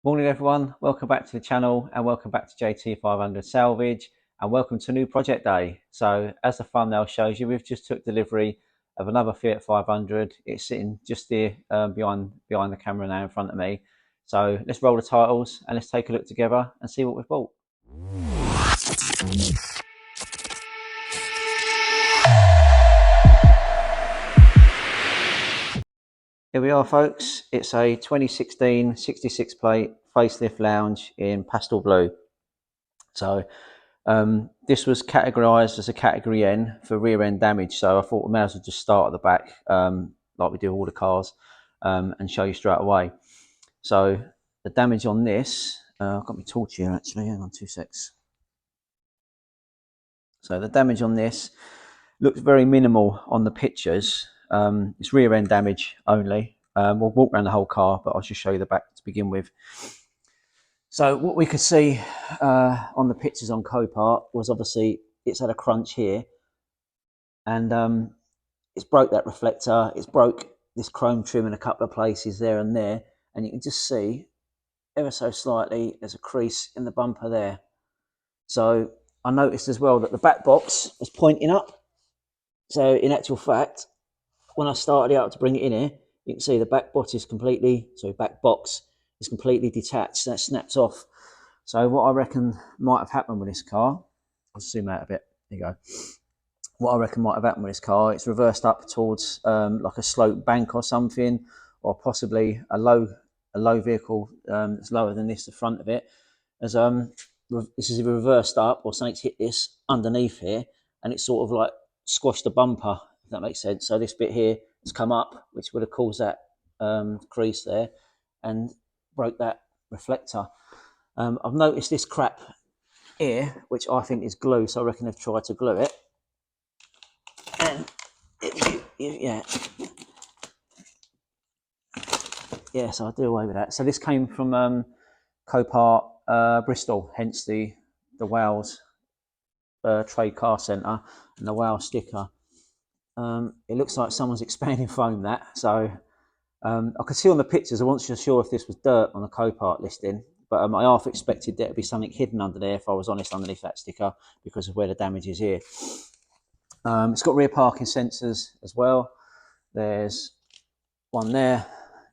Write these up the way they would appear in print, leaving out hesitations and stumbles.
Morning everyone, welcome back to the channel and welcome back to JT500 Salvage and welcome to new project day. So as the thumbnail shows you, we've just took delivery of another Fiat 500. It's sitting just here behind the camera now in front of me. So let's roll the titles and let's take a look together and see what we've bought. Here we are folks, it's a 2016 66 plate facelift lounge in pastel blue. So this was categorised as a category N for rear end damage, so I thought we may as well just start at the back like we do all the cars and show you straight away. So the damage on this, I've got my torch here actually, hang on 2 secs. So the damage on this looks very minimal on the pictures. It's rear end damage only. We'll walk around the whole car, but I'll just show you the back to begin with. So what we could see on the pictures on Copart was obviously it's had a crunch here, and it's broke that reflector. It's broke this chrome trim in a couple of places there and there, and you can just see ever so slightly there's a crease in the bumper there. So I noticed as well that the back box was pointing up. So in actual fact, when I started out to bring it in here, you can see the back box is completely detached. That snaps off. So what I reckon might have happened with this car, I'll zoom out a bit. There you go. What I reckon might have happened with this car, it's reversed up towards like a slope bank or something, or possibly a low vehicle that's lower than this, the front of it. As this is reversed up, or something's hit this underneath here, and it's sort of like squashed the bumper, if that makes sense. So this bit here has come up, which would have caused that crease there, and broke that reflector. I've noticed this crap here, which I think is glue, so I reckon they've tried to glue it. And yeah, so I do away with that. So this came from Copart Bristol, hence the Wales Trade Car Centre and the Wales sticker. It looks like someone's expanding foam that. So I could see on the pictures, I wasn't sure if this was dirt on the Copart listing, but I half expected there to be something hidden under there, if I was honest, underneath that sticker, because of where the damage is here. It's got rear parking sensors as well. There's one there.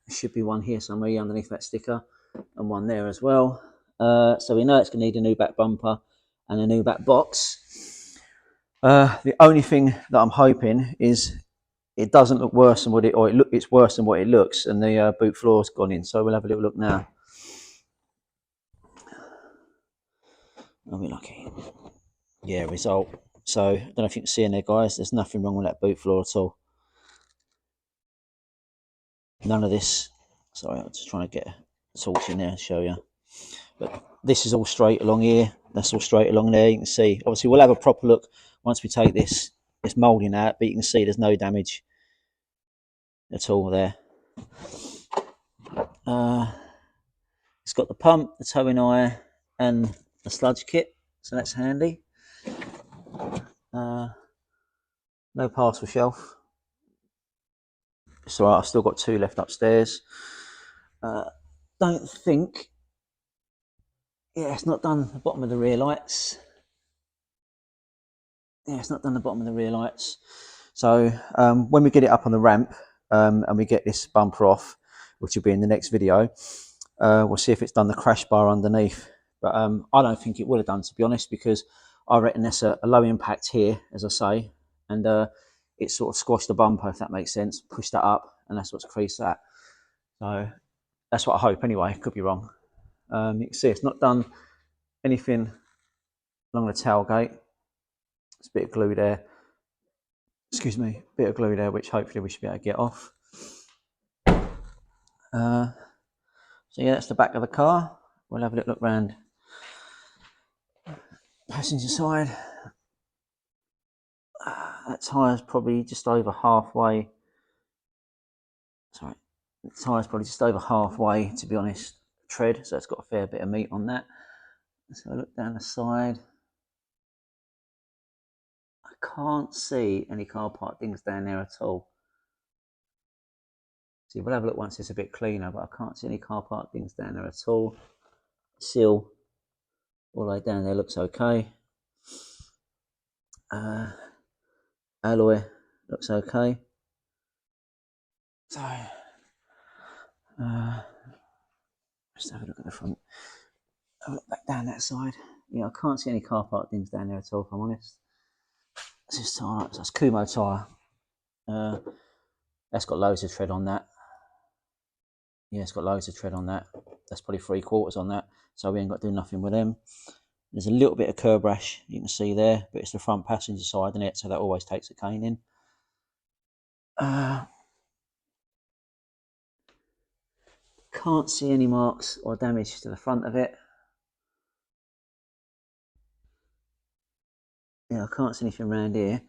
There should be one here somewhere underneath that sticker, and one there as well. So we know it's going to need a new back bumper and a new back box. The only thing that I'm hoping is it doesn't look worse than it's worse than what it looks, and the boot floor's gone in. So we'll have a little look now. I'll be lucky. Yeah, result. So I don't know if you can see in there, guys. There's nothing wrong with that boot floor at all. None of this. Sorry, I'm just trying to get a torch in there and show you. But this is all straight along here. That's all straight along there. You can see. Obviously, we'll have a proper look once we take this moulding out. But you can see there's no damage at all there. It's got the pump, the towing eye, and the sludge kit. So that's handy. No parcel shelf. It's all right. I've still got 2 left upstairs. Don't think. Yeah, it's not done the bottom of the rear lights. Yeah, it's not done the bottom of the rear lights. So when we get it up on the ramp and we get this bumper off, which will be in the next video, we'll see if it's done the crash bar underneath. But I don't think it would have done, to be honest, because I reckon there's a low impact here, as I say, and it sort of squashed the bumper, if that makes sense, pushed that up, and that's what's creased that. So that's what I hope anyway. Could be wrong. You can see it's not done anything along the tailgate. It's a bit of glue there. Excuse me, a bit of glue there, which hopefully we should be able to get off. So yeah, that's the back of the car. We'll have a little look round passenger side. That tyre's probably just over halfway. Sorry, the tyre's probably just over halfway, to be honest, tread. So it's got a fair bit of meat on that. So look down the side. I can't see any car park things down there at all. See, we'll have a look once it's a bit cleaner, but I can't see any car park things down there at all. Seal all the way down there looks okay. Alloy looks okay. So, just have a look at the front. Have a look back down that side. Yeah, I can't see any car park things down there at all, if I'm honest. It's just tyre, that's Kumo tyre. That's got loads of tread on that. Yeah, it's got loads of tread on that. That's probably 3/4 on that, so we ain't got to do nothing with them. There's a little bit of curb rash you can see there, but it's the front passenger side in it, so that always takes a caning. Can't see any marks or damage to the front of it. Yeah, I can't see anything around here.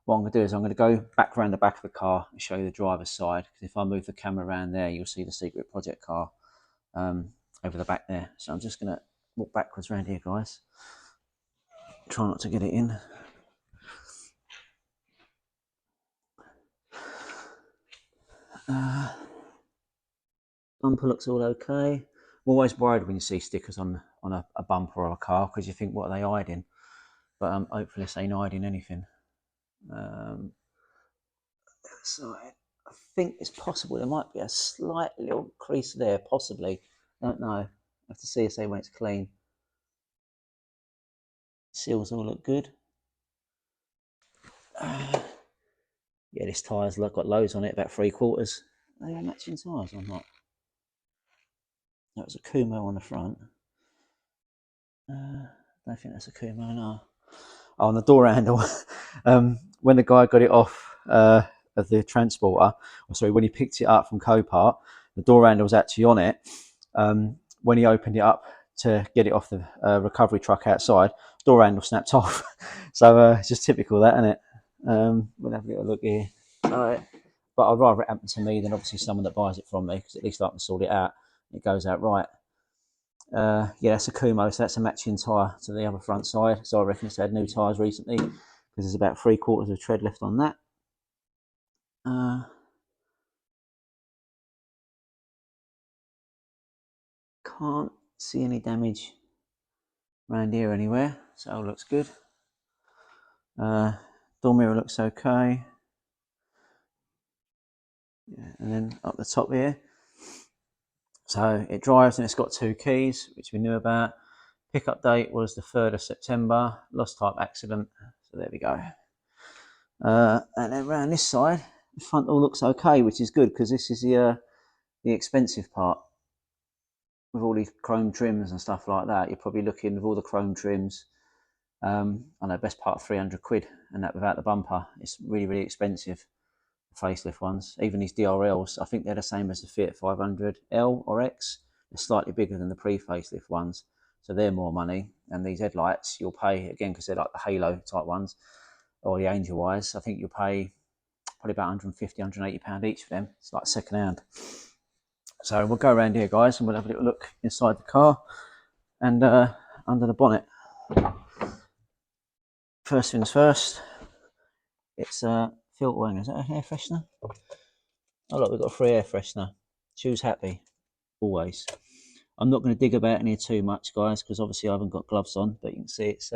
What I'm going to do is I'm going to go back around the back of the car and show you the driver's side, because if I move the camera around there, you'll see the secret project car over the back there. So I'm just going to walk backwards around here, guys. Try not to get it in. Bumper looks all okay. I'm always worried when you see stickers on a bumper or a car, because you think, what are they hiding? But hopefully this ain't hiding anything. So I think it's possible there might be a slight little crease there, possibly. Don't know. I have to see when it's clean. Seals all look good. Yeah, this tyre's got loads on it, about 3/4. Are they matching tyres or not? That was a Kumo on the front. I don't think that's a Kumo, no. Oh, on the door handle, when the guy got it off of the transporter, or sorry, when he picked it up from Copart, the door handle was actually on it. When he opened it up to get it off the recovery truck outside, door handle snapped off. So it's just typical, that, isn't it? We'll have a little look here. But I'd rather it happen to me than obviously someone that buys it from me, because at least I can sort it out. It goes out right. Yeah, that's a Kumo, so that's a matching tyre to the other front side. So I reckon it's had new tyres recently, because there's about 3/4 of tread left on that. Can't see any damage around here anywhere, so it all looks good. Door mirror looks okay. Yeah, and then up the top here. So it drives and it's got 2 keys, which we knew about. Pickup date was the 3rd of September. Lost type accident. So there we go. And then around this side, the front all looks okay, which is good, because this is the expensive part. With all these chrome trims and stuff like that, you're probably looking with all the chrome trims. I know, best part of 300 quid, and that without the bumper. It's really, really expensive. Facelift ones, even these DRLs, I think they're the same as the Fiat 500L or X. They're slightly bigger than the pre-facelift ones, so they're more money. And these headlights, you'll pay again, because they're like the Halo type ones or the Angel Eyes. I think you'll pay probably about 150, 180 pound each for them. It's like second hand. So we'll go around here, guys, and we'll have a little look inside the car and under the bonnet. First things first, it's filter wing. Is that an air freshener? Oh look, we've got a free air freshener. Choose happy, always. I'm not going to dig about in here too much, guys, because obviously I haven't got gloves on, but you can see it's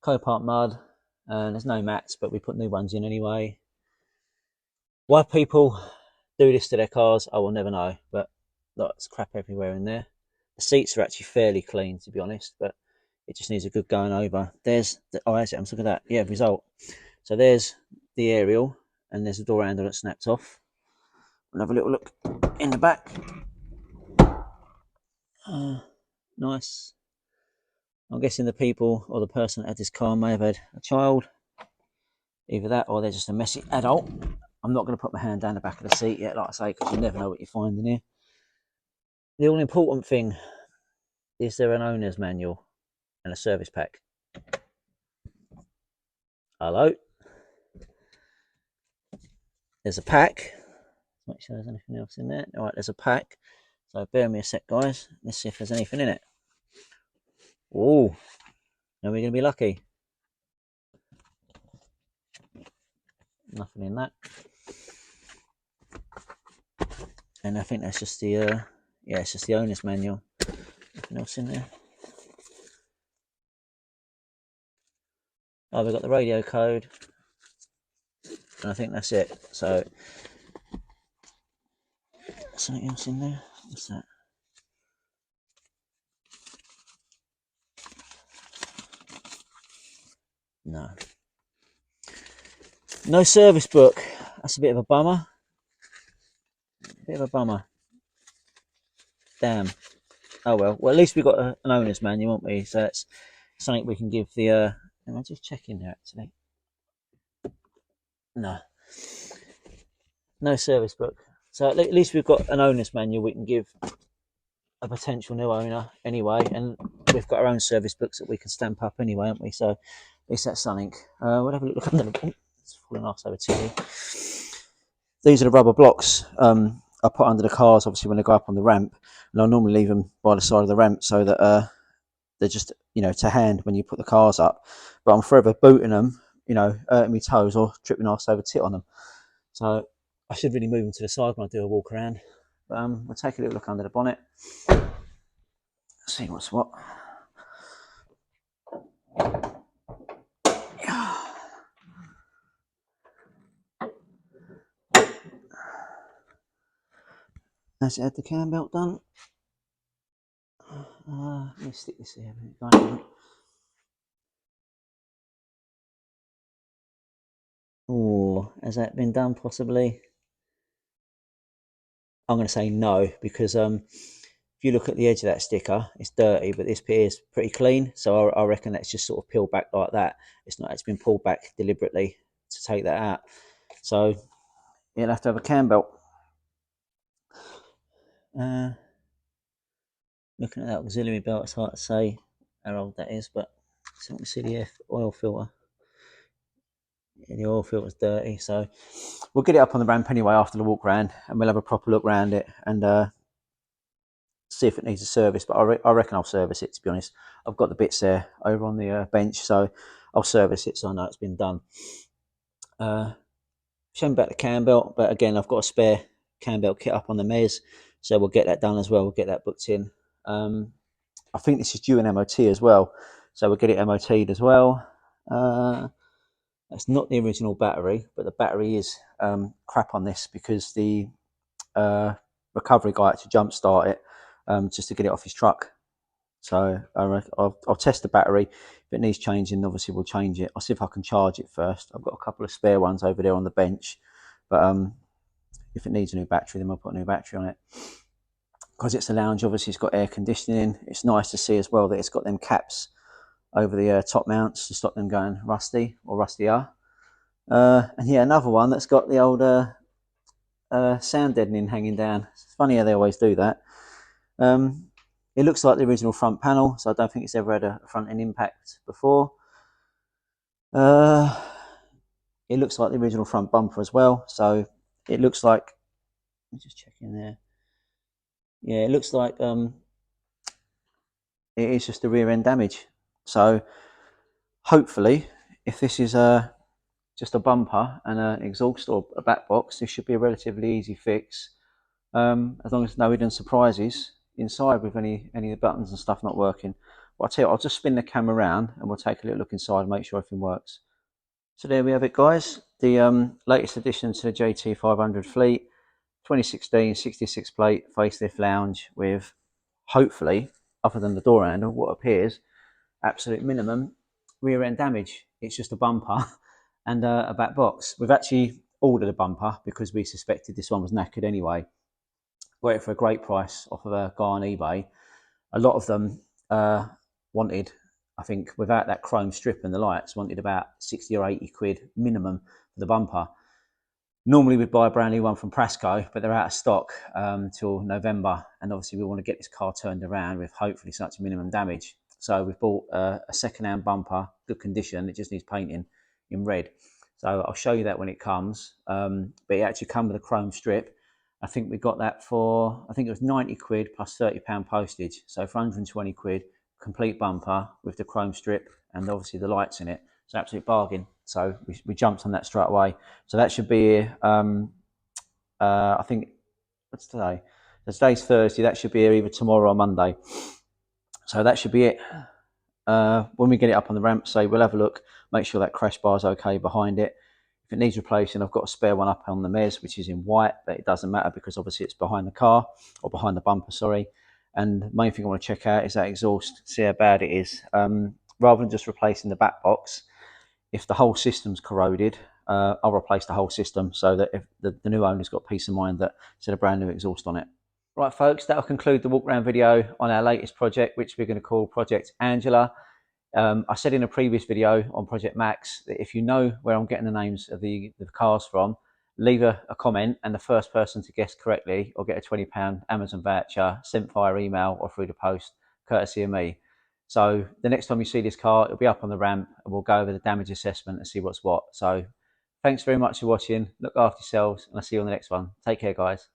Copart mud, and there's no mats, but we put new ones in anyway. Why people do this to their cars, I will never know, but look, there's crap everywhere in there. The seats are actually fairly clean, to be honest, but it just needs a good going over. There's the, oh, that's it, look at that. Yeah, result. So there's the aerial, and there's the door handle that snapped off. We'll have a little look in the back. Nice. I'm guessing the people or the person that had this car may have had a child. Either that or they're just a messy adult. I'm not going to put my hand down the back of the seat yet, like I say, because you never know what you find in here. The all important thing is there an owner's manual and a service pack. Hello. There's a pack. Make sure there's anything else in there. All right, there's a pack. So bear me a sec, guys. Let's see if there's anything in it. Oh, are we going to be lucky? Nothing in that. And I think that's just the yeah, it's just the owner's manual. Nothing else in there. Oh, we've got the radio code, and I think that's it. So something else in there. What's that? No. No service book. That's a bit of a bummer. Bit of a bummer. Damn. Oh well. Well, at least we got an owner's manual, haven't we? So that's something we can give the. Am I just checking there actually? No. No service book. So at least we've got an owner's manual we can give a potential new owner anyway, and we've got our own service books that we can stamp up anyway, haven't we? So at least that's something. We'll have a look under the. It's falling off over to you. These are the rubber blocks I put under the cars, obviously, when they go up on the ramp. And I normally leave them by the side of the ramp so that they're just, to hand when you put the cars up. But I'm forever booting them, hurting my toes or tripping arse over tit on them. So I should really move them to the side when I do a walk around. But we'll take a little look under the bonnet. See what's what. Has it had the cam belt done? Let me stick this here. Oh, has that been done possibly? I'm going to say no, because if you look at the edge of that sticker, it's dirty, but this bit is pretty clean. So I reckon that's just sort of peeled back like that. It's not. It's been pulled back deliberately to take that out. So you'll have to have a cam belt. Looking at that auxiliary belt, it's hard to say how old that is, but so let me see the oil filter. Yeah, the oil filter's dirty, so we'll get it up on the ramp anyway after the walk round, and we'll have a proper look around it and see if it needs a service. But I reckon I'll service it, to be honest. I've got the bits there over on the bench, so I'll service it so I know it's been done. Showing back the cam belt, but again, I've got a spare cam belt kit up on the mez, so we'll get that done as well. We'll get that booked in. I think this is due an MOT as well, so we'll get it MOT'd as well. That's not the original battery, but the battery is crap on this because the recovery guy had to jump start it just to get it off his truck. So I'll test the battery. If it needs changing, obviously we'll change it. I'll see if I can charge it first. I've got a couple of spare ones over there on the bench, but if it needs a new battery, then we'll put a new battery on it. Because it's a lounge, obviously it's got air conditioning. It's nice to see as well that it's got them caps over the top mounts to stop them going rusty or rustier. And yeah, another one that's got the old sound deadening hanging down. It's funny how they always do that. It looks like the original front panel, so I don't think it's ever had a front end impact before. It looks like the original front bumper as well, so it looks like, let me just check in there. Yeah, it looks like it is just the rear end damage. So hopefully, if this is just a bumper and an exhaust or a back box, this should be a relatively easy fix, as long as no hidden surprises inside with any of the buttons and stuff not working. But I'll tell you what, I'll just spin the camera around and we'll take a little look inside and make sure everything works. So there we have it, guys. The latest addition to the JT500 fleet, 2016 66 plate facelift lounge with, hopefully, other than the door handle, what appears absolute minimum rear end damage. It's just a bumper and a back box. We've actually ordered a bumper because we suspected this one was knackered anyway. Got it for a great price off of a guy on eBay. A lot of them wanted, I think, without that chrome strip and the lights, wanted about 60 or 80 quid minimum for the bumper. Normally we'd buy a brand new one from Prasco, but they're out of stock till November, and obviously we want to get this car turned around with hopefully such a minimum damage. So we've bought a second-hand bumper, good condition. It just needs painting in red. So I'll show you that when it comes. But it actually comes with a chrome strip. I think we got that for, I think it was 90 quid plus £30 postage. So for 120 quid, complete bumper with the chrome strip and obviously the lights in it. It's an absolute bargain. So we jumped on that straight away. So that should be, I think, what's today? Today's Thursday. That should be here either tomorrow or Monday. So that should be it. When we get it up on the ramp, say we'll have a look, make sure that crash bar's okay behind it. If it needs replacing, I've got a spare one up on the Mez, which is in white, but it doesn't matter because obviously it's behind the car, or behind the bumper, sorry. And the main thing I want to check out is that exhaust, see how bad it is. Rather than just replacing the back box, if the whole system's corroded, I'll replace the whole system so that if the new owner's got peace of mind that it's a brand new exhaust on it. Right, folks, that'll conclude the walk around video on our latest project, which we're going to call Project Angela. I said in a previous video on Project Max that if you know where I'm getting the names of the cars from, leave a comment, and the first person to guess correctly will get a £20 Amazon voucher sent via email or through the post, courtesy of me. So the next time you see this car, it'll be up on the ramp and we'll go over the damage assessment and see what's what. So thanks very much for watching. Look after yourselves and I'll see you on the next one. Take care, guys.